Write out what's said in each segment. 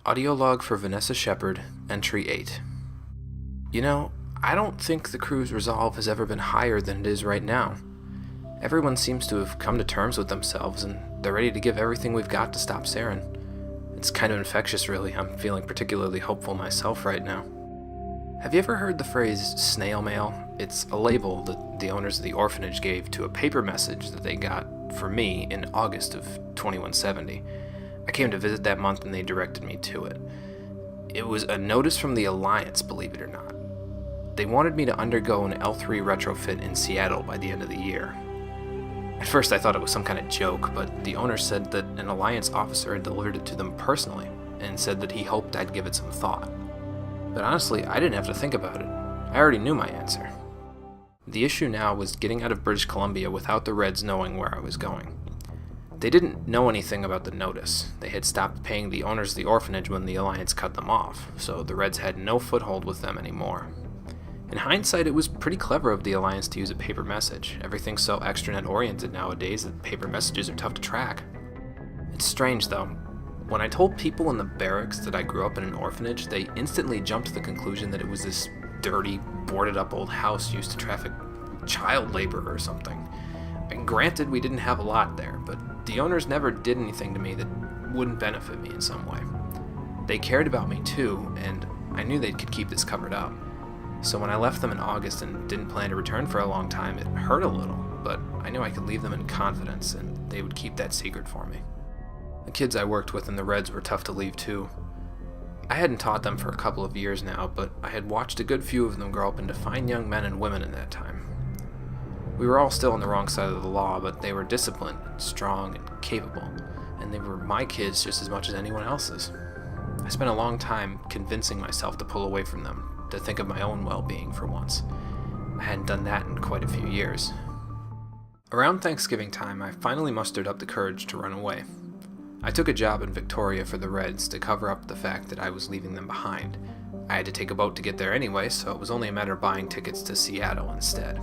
Audio log for Vanessa Shepard, Entry 8. You know, I don't think the crew's resolve has ever been higher than it is right now. Everyone seems to have come to terms with themselves, and they're ready to give everything we've got to stop Saren. It's kind of infectious, really. I'm feeling particularly hopeful myself right now. Have you ever heard the phrase snail mail? It's a label that the owners of the orphanage gave to a paper message that they got for me in August of 2170. I came to visit that month and they directed me to it. It was a notice from the Alliance, believe it or not. They wanted me to undergo an L3 retrofit in Seattle by the end of the year. At first I thought it was some kind of joke, but the owner said that an Alliance officer had delivered it to them personally and said that he hoped I'd give it some thought. But honestly, I didn't have to think about it. I already knew my answer. The issue now was getting out of British Columbia without the Reds knowing where I was going. They didn't know anything about the notice. They had stopped paying the owners of the orphanage when the Alliance cut them off, so the Reds had no foothold with them anymore. In hindsight, it was pretty clever of the Alliance to use a paper message. Everything's so extranet-oriented nowadays that paper messages are tough to track. It's strange, though. When I told people in the barracks that I grew up in an orphanage, they instantly jumped to the conclusion that it was this dirty, boarded-up old house used to traffic child labor or something. And granted, we didn't have a lot there, but the owners never did anything to me that wouldn't benefit me in some way. They cared about me too, and I knew they could keep this covered up. So when I left them in August and didn't plan to return for a long time, it hurt a little, but I knew I could leave them in confidence and they would keep that secret for me. The kids I worked with in the Reds were tough to leave too. I hadn't taught them for a couple of years now, but I had watched a good few of them grow up into fine young men and women in that time. We were all still on the wrong side of the law, but they were disciplined, strong, and capable, and they were my kids just as much as anyone else's. I spent a long time convincing myself to pull away from them, to think of my own well-being for once. I hadn't done that in quite a few years. Around Thanksgiving time, I finally mustered up the courage to run away. I took a job in Victoria for the Reds to cover up the fact that I was leaving them behind. I had to take a boat to get there anyway, so it was only a matter of buying tickets to Seattle instead.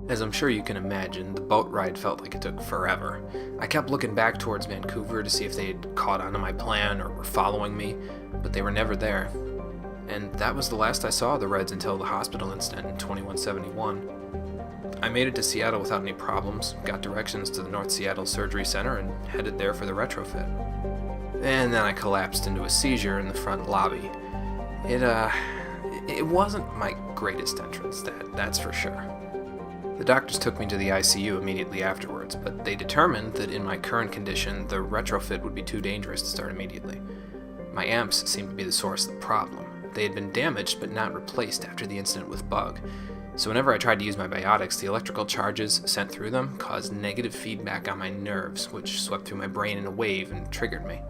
As I'm sure you can imagine, the boat ride felt like it took forever. I kept looking back towards Vancouver to see if they had caught on to my plan or were following me, but they were never there. And that was the last I saw of the Reds until the hospital incident in 2171. I made it to Seattle without any problems, got directions to the North Seattle Surgery Center, and headed there for the retrofit. And then I collapsed into a seizure in the front lobby. It wasn't my greatest entrance, that's for sure. The doctors took me to the ICU immediately afterwards, but they determined that in my current condition, the retrofit would be too dangerous to start immediately. My amps seemed to be the source of the problem. They had been damaged but not replaced after the incident with Bug. So whenever I tried to use my biotics, the electrical charges sent through them caused negative feedback on my nerves, which swept through my brain in a wave and triggered me.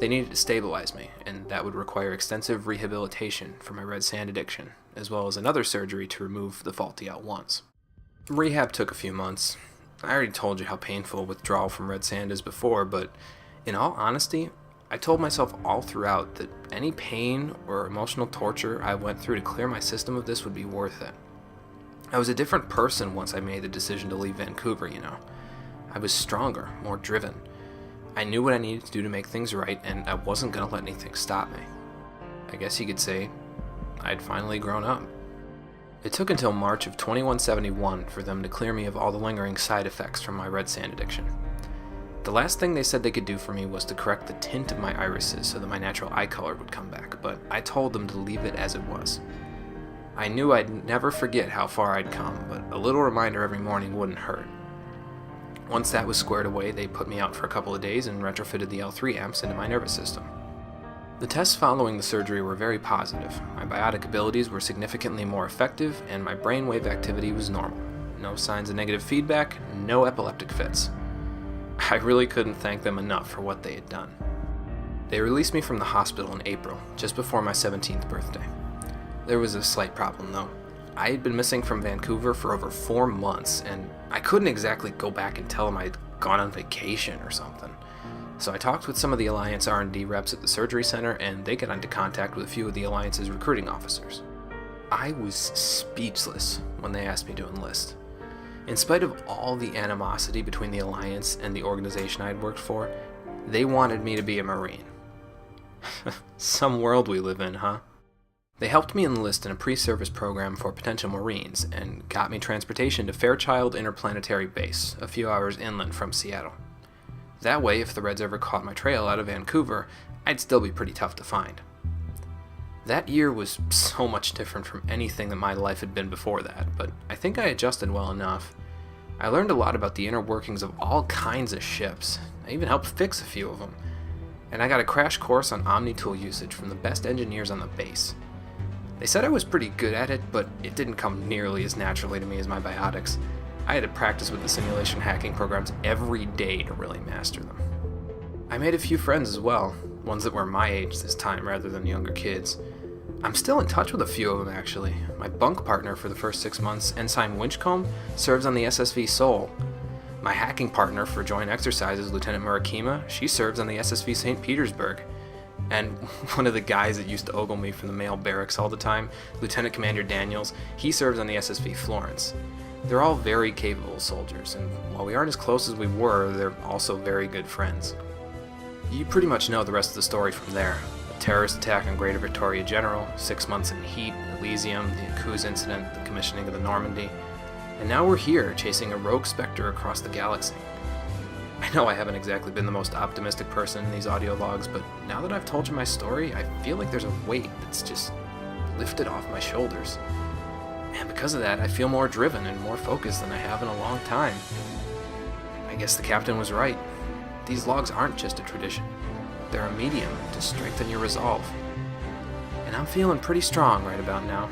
They needed to stabilize me, and that would require extensive rehabilitation for my red sand addiction, as well as another surgery to remove the faulty L1s. Rehab took a few months. I already told you how painful withdrawal from red sand is before, but in all honesty, I told myself all throughout that any pain or emotional torture I went through to clear my system of this would be worth it. I was a different person once I made the decision to leave Vancouver, you know. I was stronger, more driven. I knew what I needed to do to make things right, and I wasn't going to let anything stop me. I guess you could say I'd finally grown up. It took until March of 2171 for them to clear me of all the lingering side effects from my red sand addiction. The last thing they said they could do for me was to correct the tint of my irises so that my natural eye color would come back, but I told them to leave it as it was. I knew I'd never forget how far I'd come, but a little reminder every morning wouldn't hurt. Once that was squared away, they put me out for a couple of days and retrofitted the L3 amps into my nervous system. The tests following the surgery were very positive. My biotic abilities were significantly more effective, and my brainwave activity was normal. No signs of negative feedback, no epileptic fits. I really couldn't thank them enough for what they had done. They released me from the hospital in April, just before my 17th birthday. There was a slight problem, though. I had been missing from Vancouver for over 4 months, and I couldn't exactly go back and tell them I'd gone on vacation or something. So I talked with some of the Alliance R&D reps at the surgery center, and they got into contact with a few of the Alliance's recruiting officers. I was speechless when they asked me to enlist. In spite of all the animosity between the Alliance and the organization I had worked for, they wanted me to be a Marine. Some world we live in, huh? They helped me enlist in a pre-service program for potential Marines and got me transportation to Fairchild Interplanetary Base, a few hours inland from Seattle. That way, if the Reds ever caught my trail out of Vancouver, I'd still be pretty tough to find. That year was so much different from anything that my life had been before that, but I think I adjusted well enough. I learned a lot about the inner workings of all kinds of ships. I even helped fix a few of them. And I got a crash course on Omni-tool usage from the best engineers on the base. They said I was pretty good at it, but it didn't come nearly as naturally to me as my biotics. I had to practice with the simulation hacking programs every day to really master them. I made a few friends as well, ones that were my age this time rather than younger kids. I'm still in touch with a few of them actually. My bunk partner for the first 6 months, Ensign Winchcombe, serves on the SSV Seoul. My hacking partner for joint exercises, Lieutenant Murakima, she serves on the SSV St. Petersburg. And one of the guys that used to ogle me from the male barracks all the time, Lieutenant Commander Daniels, he serves on the SSV Florence. They're all very capable soldiers, and while we aren't as close as we were, they're also very good friends. You pretty much know the rest of the story from there. A terrorist attack on Greater Victoria General, 6 months in heat, Elysium, the Yakuz incident, the commissioning of the Normandy, and now we're here chasing a rogue specter across the galaxy. I know I haven't exactly been the most optimistic person in these audio logs, but now that I've told you my story, I feel like there's a weight that's just lifted off my shoulders. And because of that, I feel more driven and more focused than I have in a long time. I guess the captain was right. These logs aren't just a tradition. They're a medium to strengthen your resolve. And I'm feeling pretty strong right about now.